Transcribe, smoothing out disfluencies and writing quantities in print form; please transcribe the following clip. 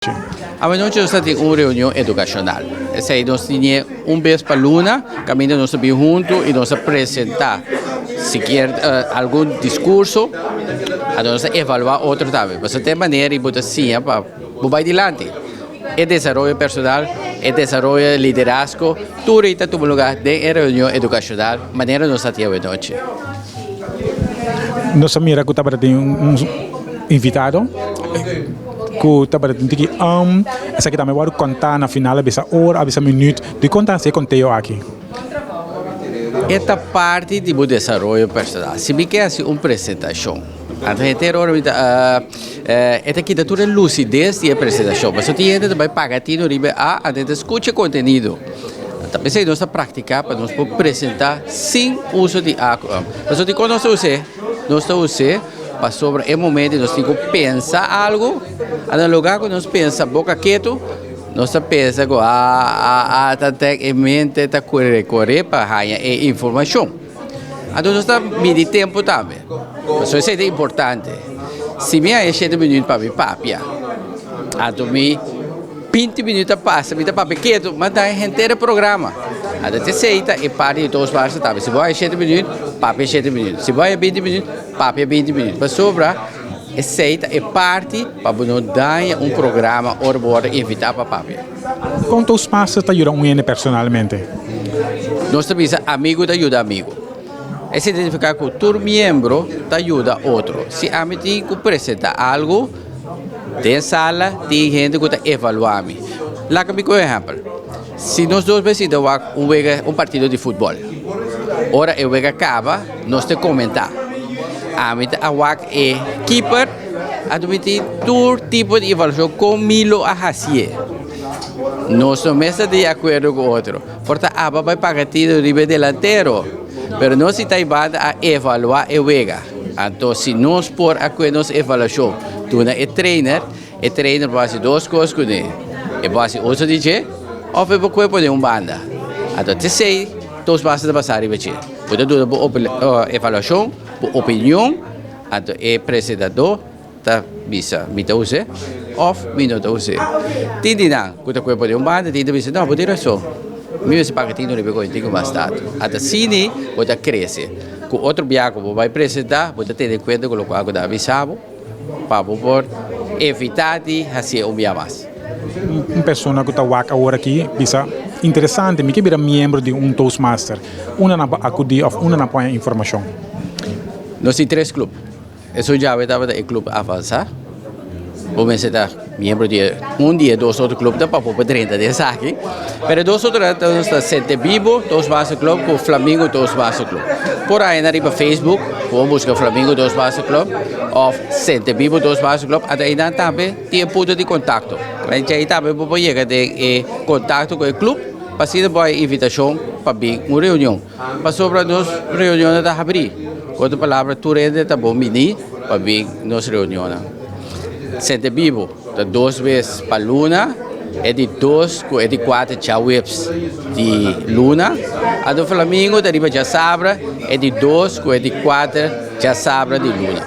A noite nós temos uma reunião educacional. Essa aí nós tínhamos vez para Luna, caminho nós estamos juntos e nós apresentar se quer algum discurso, a nós evaluar outro também. Mas tem maneira de botar sim para vai adiante. É desenvolvimento personal, é desenvolvimento liderazgo, tudo está no lugar de reunião educacional, maneira nós temos a noite. Nós mira que estava tendo invitado. Que estava tendo que essa aqui também vai contar na final, a hora, a minuto, de contar se contei aqui. Esta parte de desenvolvimento personal, se me quer uma apresentação, a gente esta aqui toda lucidez de apresentação, mas o cliente vai pagar tino ribe a gente escuta conteúdo. Também se nós praticar para nós apresentar sem uso de água. Mas o que nós usamos para sobre o momento nós temos que pensar algo, no lugar que nós pensa boca quieto, nós pensa que em mente está correr para ganhar informação. Então nós estamos medir tempo também. Mas isso é importante. Se me é 7 minutos para me papia, então me 20 minutos passa, me dá papel quieto, mas dá inteiro programa. A gente aceita e parte de todos os passos também. Se vai 7 minutos, papel 7 minutos. Se vai 20 minutos, papel 20 minutos. Mas sobra, aceita e parte para não dar programa ou evitar para papel. Quantos passos te ajudam personalmente? Nós temos amigo te ajuda amigo. É significa que todo membro te ajuda outro. Se a mim tem que apresentar algo, tem sala, tem gente que está evaluando. Lá que me por exemplo, se nós dois decidimos um partido de futebol, ora o jogo acaba, nós te comentar. A mim é keeper, a mim tem todo tipo de evaluação com Milo a fazer. Nós não estamos de acordo com o outro. Portanto, a vai pagar tiro de delantero, mas nós estamos a evaluar o jogo. Então, se nós por acordo nossa avaliação, tu é trainer vai fazer duas coisas com ele. Ele vai fazer uso de DJ, ou vai poder uma banda. Então, te sei, todos passam a passar a repetir. Pode dar uma avaliação, uma opinião, então, o apresentador está me usa, ou me não usa. Tindi não, quando você pode uma banda, tindi me não, pode ir só. Meu se paga tindi não tem que bastante. Então, cine, pode crescer. Com outro biaco vai apresentar, pode ter em conta com o que eu avisava, para poder evitar de fazer um dia mais. Uma pessoa que está agora aqui, bisa interessante, me que vira membro de Toastmaster, uma na acudir ou uma na põe informação. Nós temos 3 clubes. Eu já estava no clube avançar. Vou ser membro de dia 2 outros clubes para poder 30 dias aqui. Mas 2 outros estão Sente Vivo, Toastmaster Club, com Flamengo Toastmaster Club. Por aí na Facebook, vou buscar Flamengo Toastmaster Club, ou Sente Vivo Toastmaster Club, até aí também tem ponto de contato. A gente aí também pode chegar em contato com o clube, para ser uma invitação para vir uma reunião. Para sobre nós reunião da abrir. Quando a palavra tu rende está bom menino para vir nossa reunião. Sente Vivo, 2 vezes para Luna, é de 2 com 4 chawebs de Luna. A do Flamengo, da Riba de Sabra, é de 2 com 4 de Sabra de Luna.